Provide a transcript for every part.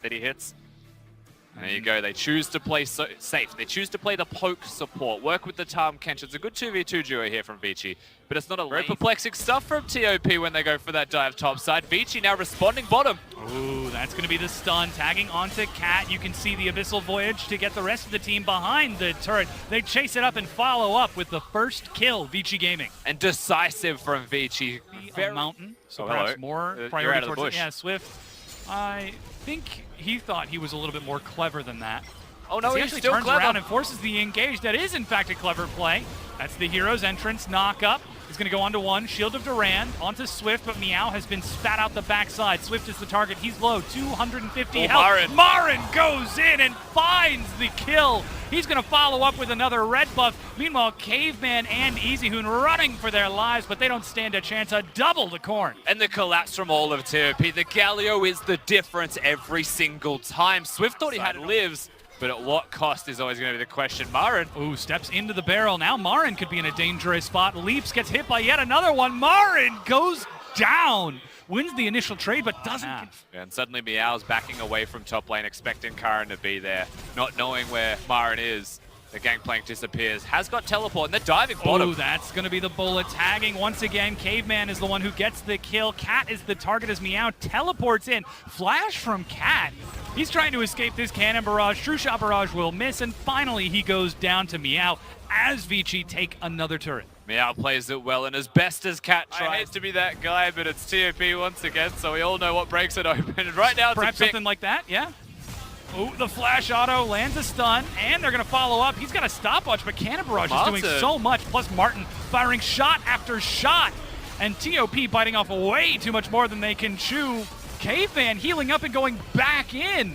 that he hits. And there you go, they choose to play safe. They choose to play the poke support, work with the Tahm Kench. It's a good 2v2 duo here from Vici, but it's not a very perplexing stuff from TOP when they go for that dive topside. Vici now responding bottom. Ooh, that's going to be the stun, tagging onto Cat. You can see the Abyssal Voyage to get the rest of the team behind the turret. They chase it up and follow up with the first kill, Vici Gaming. And decisive from Vici. Mountain, so perhaps more priority towards it. Yeah, Swift. I think he thought he was a little bit more clever than that. Oh no, he he's actually still turns clever. around and forces the engage. That is in fact a clever play. That's the hero's entrance, knock up. He's going to go onto one, Shield of Durand, onto Swift, but Meow has been spat out the backside. Swift is the target, he's low, 250 health. Marin goes in and finds the kill. He's going to follow up with another red buff. Meanwhile, Caveman and EasyHoon running for their lives, but they don't stand a chance. A double to Corn. And the collapse from all of TOP. The Galio is the difference every single time. Swift thought he had lives, but at what cost is always going to be the question. Marin. Ooh, steps into the barrel. Now Marin could be in a dangerous spot. Leaps, gets hit by yet another one. Marin goes down. Wins the initial trade, but doesn't. And suddenly Meow's backing away from top lane, expecting Karin to be there, not knowing where Marin is. The Gangplank disappears, has got teleport, and they're diving bottom. Oh, that's going to be the bullet tagging once again. Caveman is the one who gets the kill. Cat is the target as Meow teleports in. Flash from Cat. He's trying to escape this cannon barrage. True Shot barrage will miss, and finally he goes down to Meow as Vici take another turret. Meow plays it well, and as best as Cat tries. I hate to be that guy, but it's TOP once again, so we all know what breaks it open. And right now, perhaps something like that, yeah. Oh, the flash auto lands a stun, and they're going to follow up. He's got a stopwatch, but Cannon Barrage is doing so much. Plus Martin firing shot after shot, and TOP biting off way too much more than they can chew. Caveman healing up and going back in.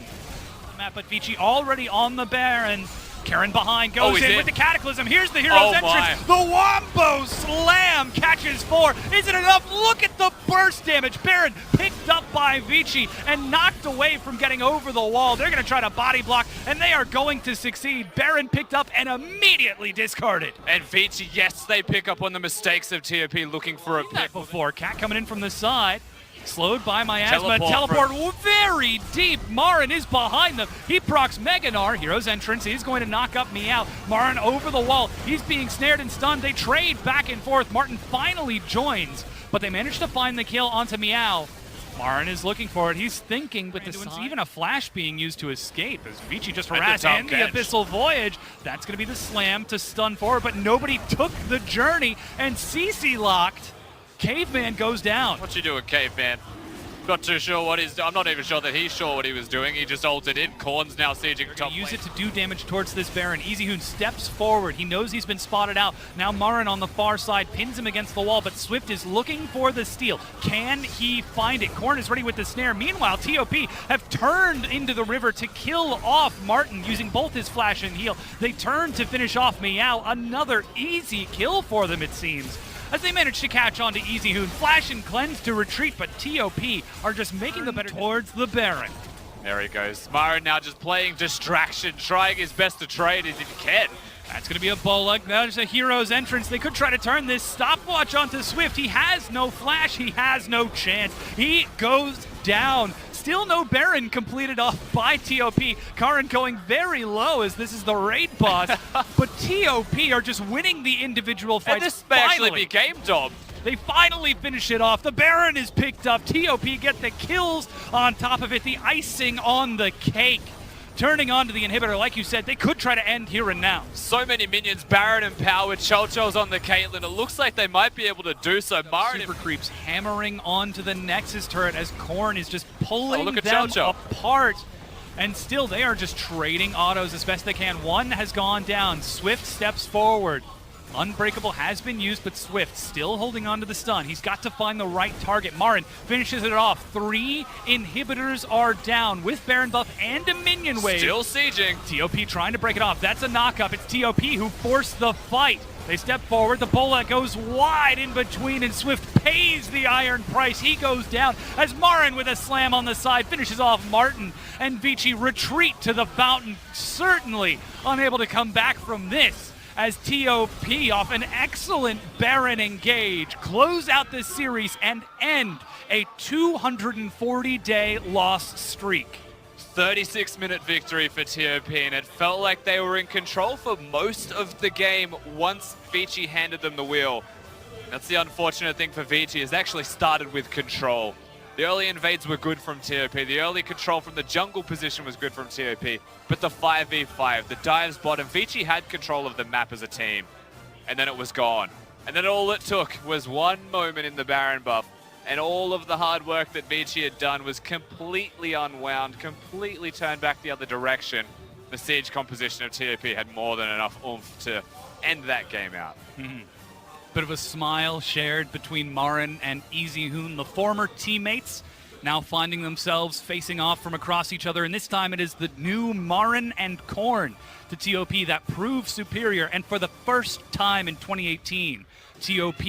But Vici already on the Baron. Karen behind, goes in with the Cataclysm. Here's the hero's entrance. The Wombo Slam catches 4. Is it enough? Look at the burst damage. Baron picked up by Vici and knocked away from getting over the wall. They're going to try to body block, and they are going to succeed. Baron picked up and immediately discarded. And Vici, yes, they pick up on the mistakes of TOP looking for a pick. Before Cat coming in from the side. Slowed by Miasma, teleport very deep. Marin is behind them. He procs Meganar, hero's entrance. He's going to knock up Meow. Marin over the wall. He's being snared and stunned. They trade back and forth. Martin finally joins, but they manage to find the kill onto Meow. Marin is looking for it. He's thinking, but there's even a flash being used to escape as Vici just harassed and the Abyssal Voyage. That's going to be the slam to stun forward, but nobody took the journey, and CC locked. Caveman goes down. What you doing, Caveman? Not too sure what he's doing. I'm not even sure that he's sure what he was doing. He just ulted in. Corn's now sieging top lane. Use it to do damage towards this Baron. EasyHoon steps forward. He knows he's been spotted out. Now Marin on the far side pins him against the wall, but Swift is looking for the steal. Can he find it? Corn is ready with the snare. Meanwhile, TOP have turned into the river to kill off Martin using both his flash and heal. They turn to finish off Meow. Another easy kill for them, it seems, as they manage to catch on to EasyHoon. Flash and Cleanse to retreat, but TOP are just making the better towards the Baron. There he goes. Marin now just playing distraction, trying his best to trade as he can. That's going to be a Bola. There's a hero's entrance. They could try to turn this stopwatch onto Swift. He has no flash. He has no chance. He goes down. Still no Baron completed off by TOP. Karin going very low as this is the raid boss. But TOP are just winning the individual fights. And this may actually be game dom. They finally finish it off. The Baron is picked up. TOP get the kills on top of it. The icing on the cake. Turning onto the inhibitor, like you said, they could try to end here and now. So many minions, Baron empowered, Chelcho's on the Caitlyn. It looks like they might be able to do so. Marin Super Creeps hammering onto the Nexus turret as Corn is just pulling them Chelcho apart. And still, they are just trading autos as best they can. One has gone down. Swift steps forward. Unbreakable has been used, but Swift still holding on to the stun. He's got to find the right target. Marin finishes it off. 3 inhibitors are down with Baron buff and a minion wave. Still sieging. TOP trying to break it off. That's a knock-up. It's TOP who forced the fight. They step forward. The Bola goes wide in between, and Swift pays the iron price. He goes down as Marin with a slam on the side finishes off Martin, and Vici retreat to the fountain, certainly unable to come back from this, as TOP off an excellent Baron engage close out this series and end a 240-day loss streak. 36-minute victory for TOP, and it felt like they were in control for most of the game once Vici handed them the wheel. That's the unfortunate thing for Vici, is they actually started with control. The early invades were good from TOP, the early control from the jungle position was good from TOP, but the 5v5, the dives bottom, Vici had control of the map as a team, and then it was gone. And then all it took was one moment in the Baron buff, and all of the hard work that Vici had done was completely unwound, completely turned back the other direction. The siege composition of TOP had more than enough oomph to end that game out. Bit of a smile shared between Marin and Easy Hoon, the former teammates, now finding themselves facing off from across each other. And this time it is the new Marin and Korn to TOP that prove superior. And for the first time in 2018, TOP